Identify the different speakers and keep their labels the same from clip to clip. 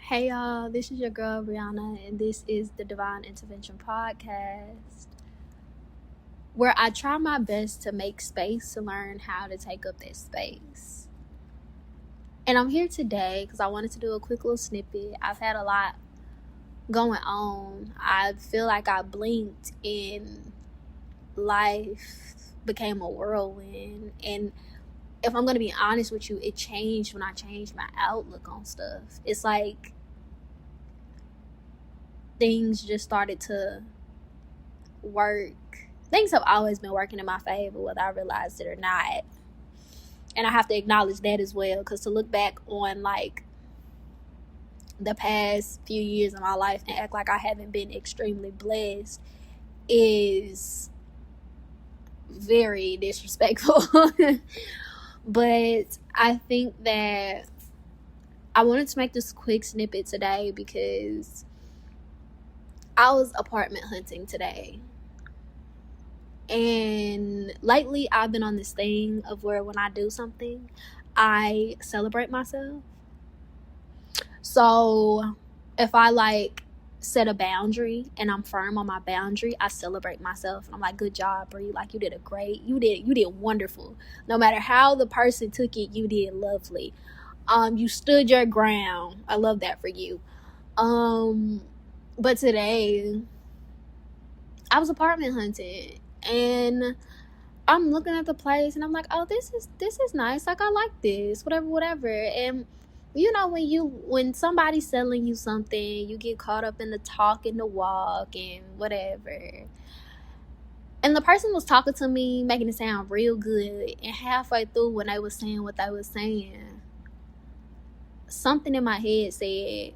Speaker 1: Hey y'all, this is your girl Bre'Anna, and this is the Divine Intervention Podcast, where I try my best to make space to learn how to take up that space. And I'm here today because I wanted to do a quick little snippet. I've had a lot going on. I feel like I blinked and life became a whirlwind. And if I'm going to be honest with you, it changed when I changed my outlook on stuff. It's like things just started to work. Things have always been working in my favor, whether I realized it or not. And I have to acknowledge that as well, because to look back on like the past few years of my life and act like I haven't been extremely blessed is very disrespectful. But I think that I wanted to make this quick snippet today because I was apartment hunting today. And lately I've been on this thing of where when I do something, I celebrate myself. So if I like set a boundary and I'm firm on my boundary, I celebrate myself. And I'm like, good job, Brie. Like you did you did wonderful. No matter how the person took it, you did lovely. You stood your ground. I love that for you. But today I was apartment hunting and I'm looking at the place and I'm like, oh, this is nice. Like I like this, whatever. And you know, when somebody's selling you something, you get caught up in the talk and the walk and whatever. And the person was talking to me, making it sound real good. And halfway through, when they was saying what they was saying, something in my head said,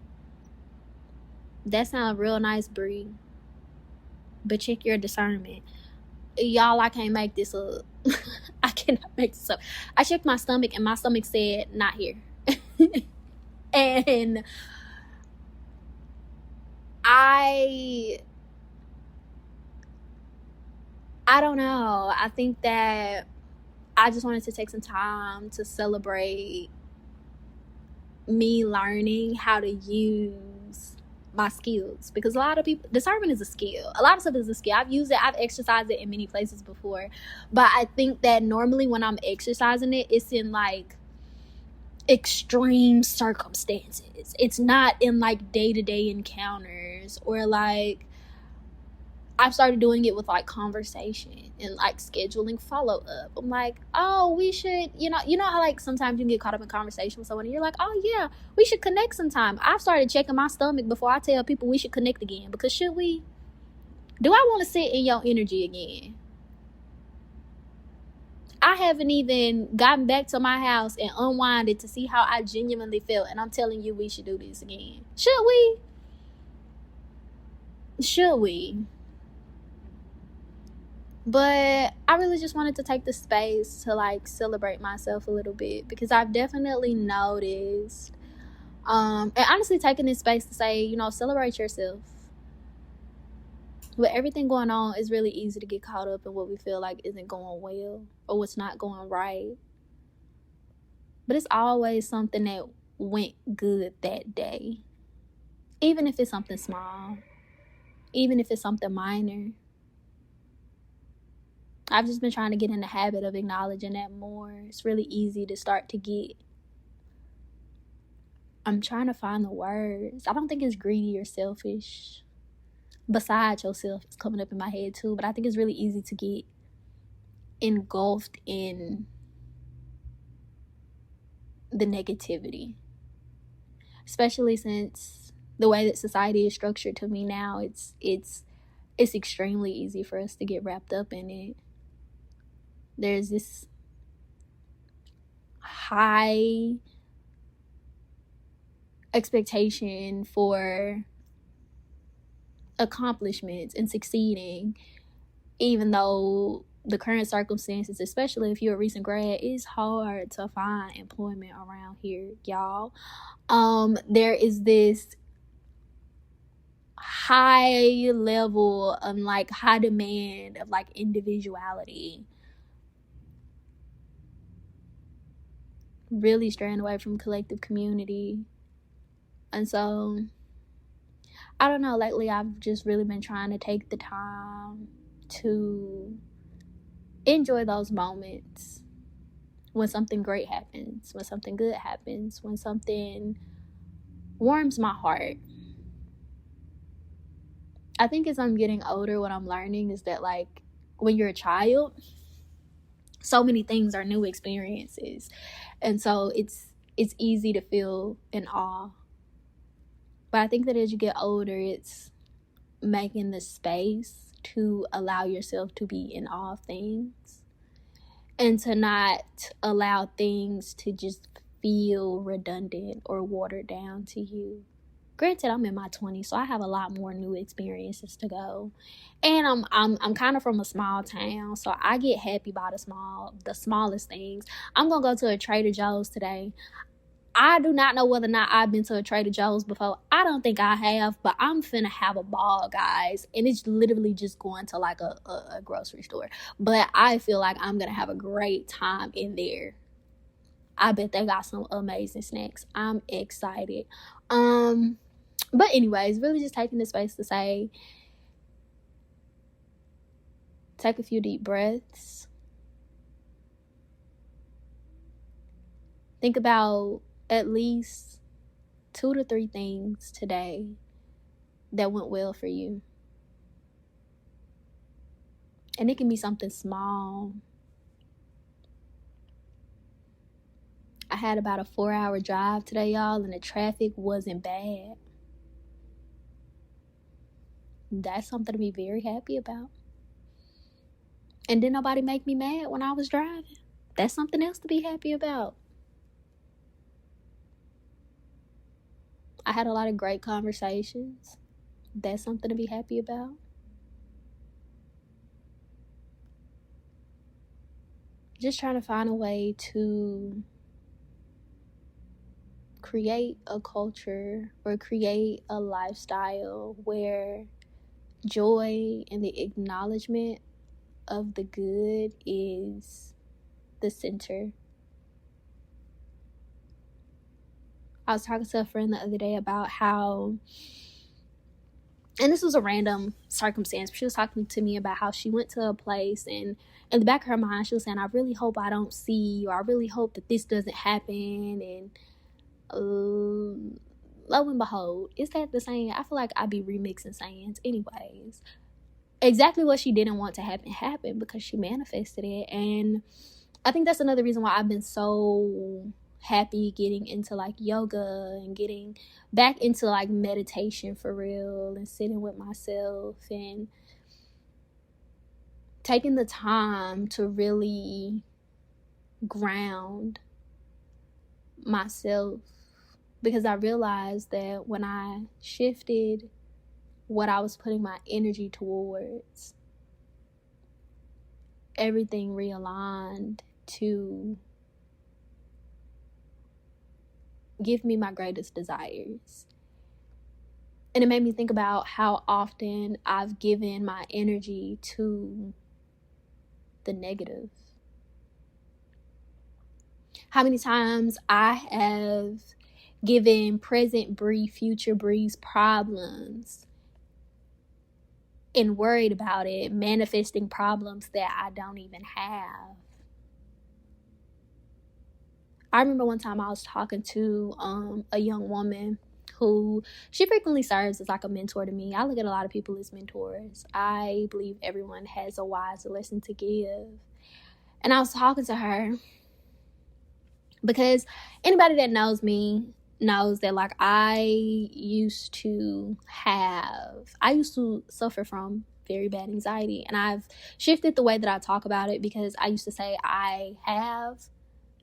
Speaker 1: "That sounds real nice, Bree. But check your discernment." Y'all, I can't make this up. I cannot make this up. I checked my stomach and my stomach said, not here. And I don't know. I think that I just wanted to take some time to celebrate me learning how to use my skills, because a lot of people, discernment is a skill. A lot of stuff is a skill. I've used it, I've exercised it in many places before, but I think that normally when I'm exercising it, it's in like extreme circumstances. It's not in like day-to-day encounters, or like I've started doing it with like conversation and like scheduling follow-up. I'm like, oh, we should, you know how like sometimes you can get caught up in conversation with someone and you're like, oh yeah, we should connect sometime. I've started checking my stomach before I tell people we should connect again, because should we? Do I want to sit in your energy again? I haven't even gotten back to my house and unwinded to see how I genuinely felt, and I'm telling you we should do this again. Should we? Should we? But I really just wanted to take the space to like celebrate myself a little bit, because I've definitely noticed, and honestly taking this space to say, celebrate yourself. With everything going on, it's really easy to get caught up in what we feel like isn't going well or what's not going right. But it's always something that went good that day. Even if it's something small, even if it's something minor. I've just been trying to get in the habit of acknowledging that more. It's really easy to start to get, I'm trying to find the words. I don't think it's greedy or selfish. Besides yourself, it's coming up in my head too. But I think it's really easy to get engulfed in the negativity. Especially since the way that society is structured, to me now, it's extremely easy for us to get wrapped up in it. There's this high expectation for accomplishments and succeeding, even though the current circumstances, especially if you're a recent grad, it's hard to find employment around here, y'all. There is this high level of like high demand of like individuality, really straying away from collective community. And so, I don't know, lately I've just really been trying to take the time to enjoy those moments when something great happens, when something good happens, when something warms my heart. I think as I'm getting older, what I'm learning is that, like, when you're a child, so many things are new experiences. And so it's easy to feel in awe. But I think that as you get older, it's making the space to allow yourself to be in awe of things and to not allow things to just feel redundant or watered down to you. Granted, I'm in my 20s, so I have a lot more new experiences to go. And I'm kind of from a small town, so I get happy by the smallest things. I'm going to go to a Trader Joe's today. I do not know whether or not I've been to a Trader Joe's before. I don't think I have, but I'm finna have a ball, guys. And it's literally just going to like a grocery store. But I feel like I'm gonna have a great time in there. I bet they got some amazing snacks. I'm excited. But anyways, really just taking the space to say, take a few deep breaths. Think about at least 2 to 3 things today that went well for you. And it can be something small. I had about a 4-hour drive today, y'all, and the traffic wasn't bad. That's something to be very happy about. And didn't nobody make me mad when I was driving. That's something else to be happy about. I had a lot of great conversations. That's something to be happy about. Just trying to find a way to create a culture or create a lifestyle where joy and the acknowledgement of the good is the center. I was talking to a friend the other day about how, and this was a random circumstance, but she was talking to me about how she went to a place, and in the back of her mind she was saying, I really hope I don't see, or I really hope that this doesn't happen. And lo and behold, is that the saying? I feel like I be remixing sayings. Anyways, exactly what she didn't want to happen happened because she manifested it. And I think that's another reason why I've been so happy getting into like yoga and getting back into like meditation for real and sitting with myself and taking the time to really ground myself, because I realized that when I shifted what I was putting my energy towards, everything realigned to give me my greatest desires. And it made me think about how often I've given my energy to the negative. How many times I have given present Bree, future Bree's problems and worried about it, manifesting problems that I don't even have. I remember one time I was talking to a young woman who, she frequently serves as like a mentor to me. I look at a lot of people as mentors. I believe everyone has a wise lesson to give. And I was talking to her because anybody that knows me knows that like I used to suffer from very bad anxiety, and I've shifted the way that I talk about it, because I used to say I have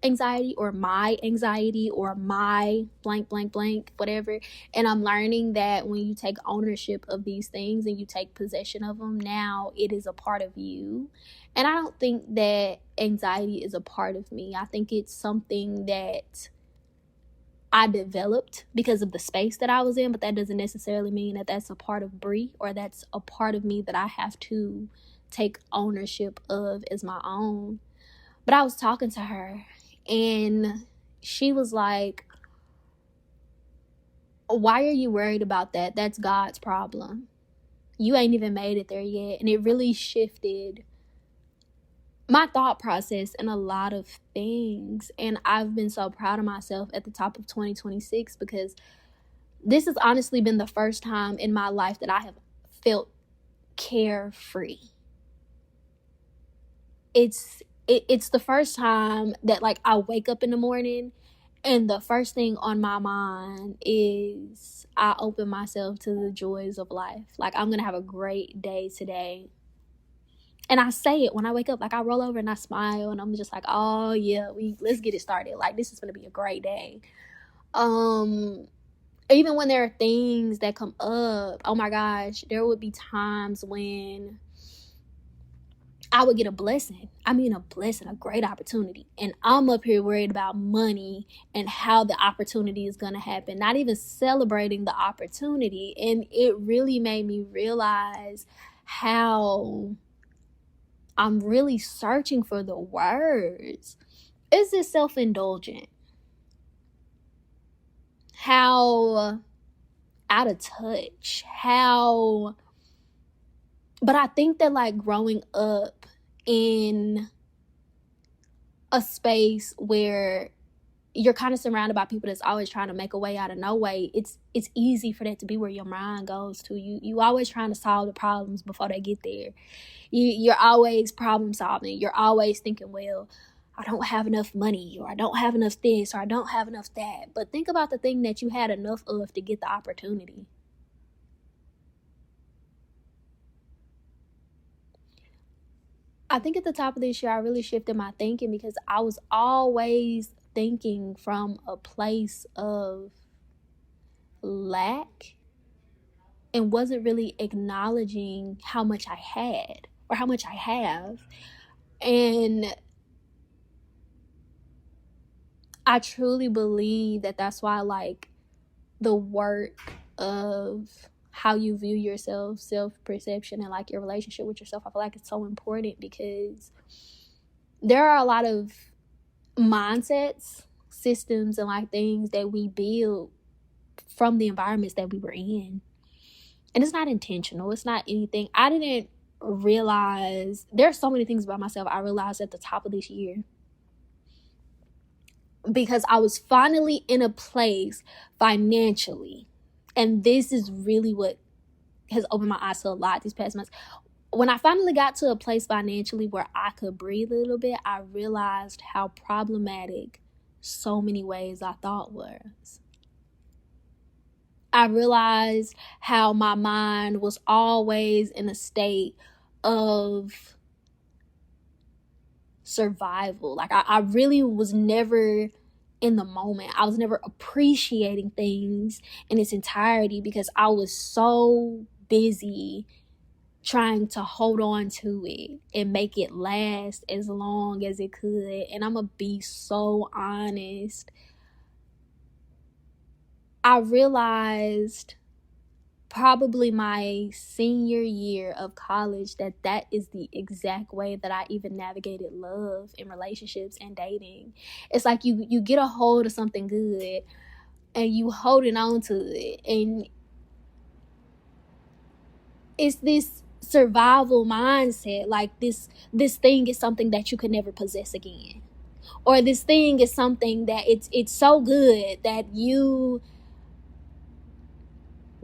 Speaker 1: anxiety or my anxiety or my blank blank blank whatever, and I'm learning that when you take ownership of these things and you take possession of them, now it is a part of you. And I don't think that anxiety is a part of me. I think it's something that I developed because of the space that I was in, but that doesn't necessarily mean that that's a part of Bree or that's a part of me that I have to take ownership of as my own. But I was talking to her and she was like, Why are you worried about that? That's God's problem. You ain't even made it there yet. And it really shifted my thought process in a lot of things. And I've been so proud of myself at the top of 2026 because this has honestly been the first time in my life that I have felt carefree. It's the first time that, like, I wake up in the morning and the first thing on my mind is I open myself to the joys of life. Like, I'm gonna have a great day today. And I say it when I wake up. Like, I roll over and I smile and I'm just like, oh yeah, let's get it started. Like, this is gonna be a great day. Even when there are things that come up, oh my gosh, there would be times when I would get a blessing. I mean, a blessing, a great opportunity. And I'm up here worried about money and how the opportunity is going to happen, not even celebrating the opportunity. And it really made me realize how I'm really searching for the words. Is this self-indulgent? How out of touch? How... But I think that, like, growing up in a space where you're kind of surrounded by people that's always trying to make a way out of no way, it's easy for that to be where your mind goes to. You always trying to solve the problems before they get there. You're always problem solving. You're always thinking, well, I don't have enough money, or I don't have enough this, or I don't have enough that. But think about the thing that you had enough of to get the opportunity. I think at the top of this year, I really shifted my thinking because I was always thinking from a place of lack and wasn't really acknowledging how much I had or how much I have. And I truly believe that that's why, like, the work of how you view yourself, self-perception, and, like, your relationship with yourself, I feel like it's so important because there are a lot of mindsets, systems, and, like, things that we build from the environments that we were in. And it's not intentional. It's not anything. I didn't realize... There's so many things about myself I realized at the top of this year because I was finally in a place financially. And this is really what has opened my eyes to a lot these past months. When I finally got to a place financially where I could breathe a little bit, I realized how problematic so many ways I thought was. I realized how my mind was always in a state of survival. Like, I really was never in the moment. I was never appreciating things in its entirety because I was so busy trying to hold on to it and make it last as long as it could. And I'm gonna be so honest. I realized probably my senior year of college that is the exact way that I even navigated love and relationships and dating. It's like you get a hold of something good and you holding on to it, and it's this survival mindset. Like, this thing is something that you could never possess again, or this thing is something that it's so good that you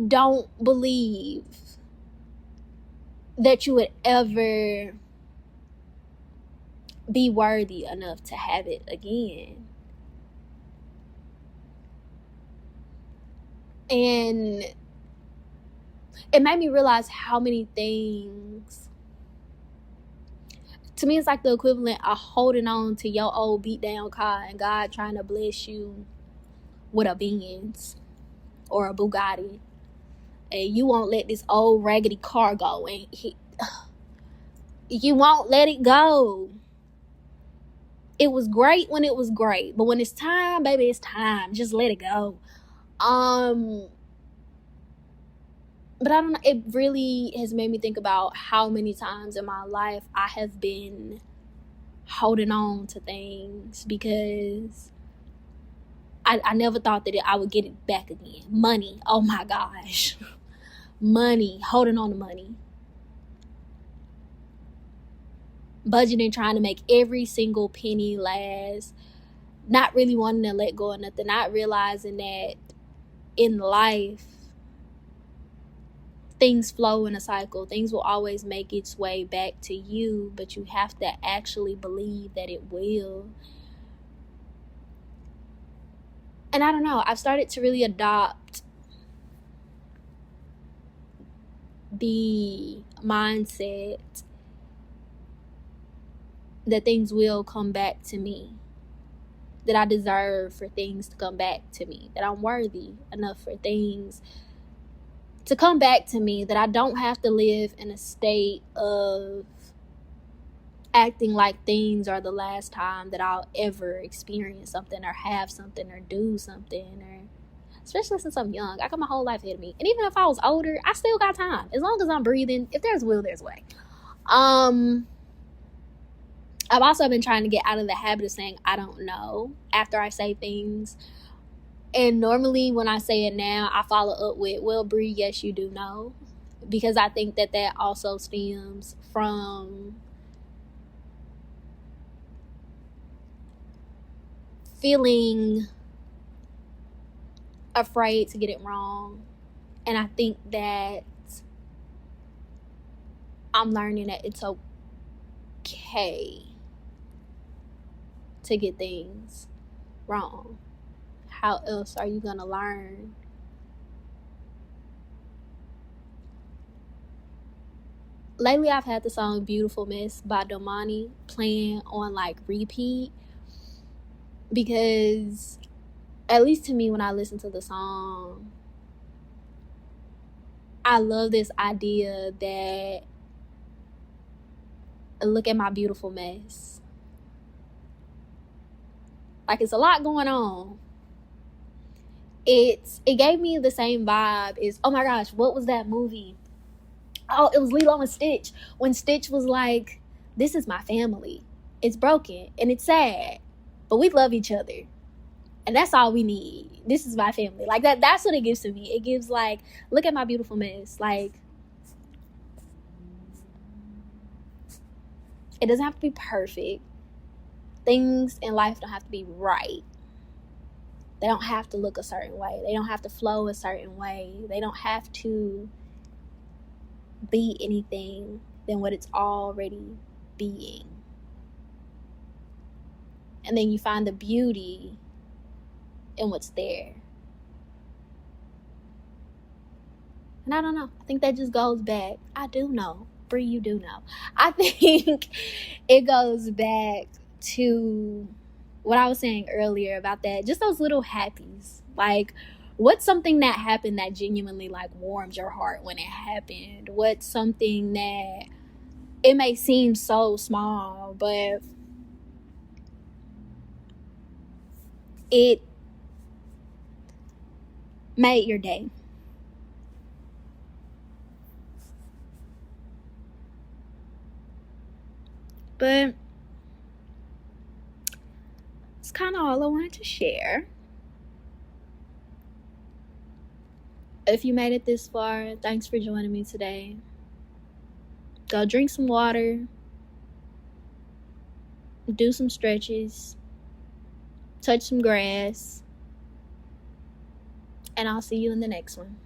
Speaker 1: don't believe that you would ever be worthy enough to have it again. And it made me realize how many things... To me, it's like the equivalent of holding on to your old beat down car and God trying to bless you with a Benz or a Bugatti, and you won't let this old raggedy car go, and you won't let it go. It was great when it was great, but when it's time, baby, it's time. Just let it go. But I don't know, it really has made me think about how many times in my life I have been holding on to things because I never thought that I would get it back again. Money. Oh my gosh. Money. Holding on to money. Budgeting, trying to make every single penny last. Not really wanting to let go of nothing. Not realizing that in life, things flow in a cycle. Things will always make its way back to you, but you have to actually believe that it will. And I don't know, I've started to really adopt the mindset that things will come back to me, that I deserve for things to come back to me, that I'm worthy enough for things to come back to me, that I don't have to live in a state of acting like things are the last time that I'll ever experience something or have something or do something, or especially since I'm young. I got my whole life ahead of me. And even if I was older, I still got time. As long as I'm breathing, if there's will, there's way. I've also been trying to get out of the habit of saying I don't know after I say things. And normally when I say it now, I follow up with, well, Bree, yes, you do know. Because I think that also stems from feeling afraid to get it wrong. And I think that I'm learning that it's okay to get things wrong. How else are you gonna learn? Lately, I've had the song Beautiful Miss by Domani playing on like repeat, because at least to me, when I listen to the song, I love this idea that look at my beautiful mess. Like, it's a lot going on. It gave me the same vibe as, oh my gosh, what was that movie? Oh, it was Lilo and Stitch. When Stitch was like, this is my family. It's broken and it's sad, but we love each other. And that's all we need. This is my family. Like, that's what it gives to me. It gives like, look at my beautiful mess. Like, it doesn't have to be perfect. Things in life don't have to be right. They don't have to look a certain way. They don't have to flow a certain way. They don't have to be anything than what it's already being. And then you find the beauty in what's there. And I don't know. I think that just goes back. I do know. Bree, you do know. I think it goes back to what I was saying earlier about that, just those little happies. Like, what's something that happened that genuinely like warmed your heart when it happened? What's something that it may seem so small, but it made your day? But it's kind of all I wanted to share. If you made it this far, thanks for joining me today. Go drink some water, do some stretches, touch some grass, and I'll see you in the next one.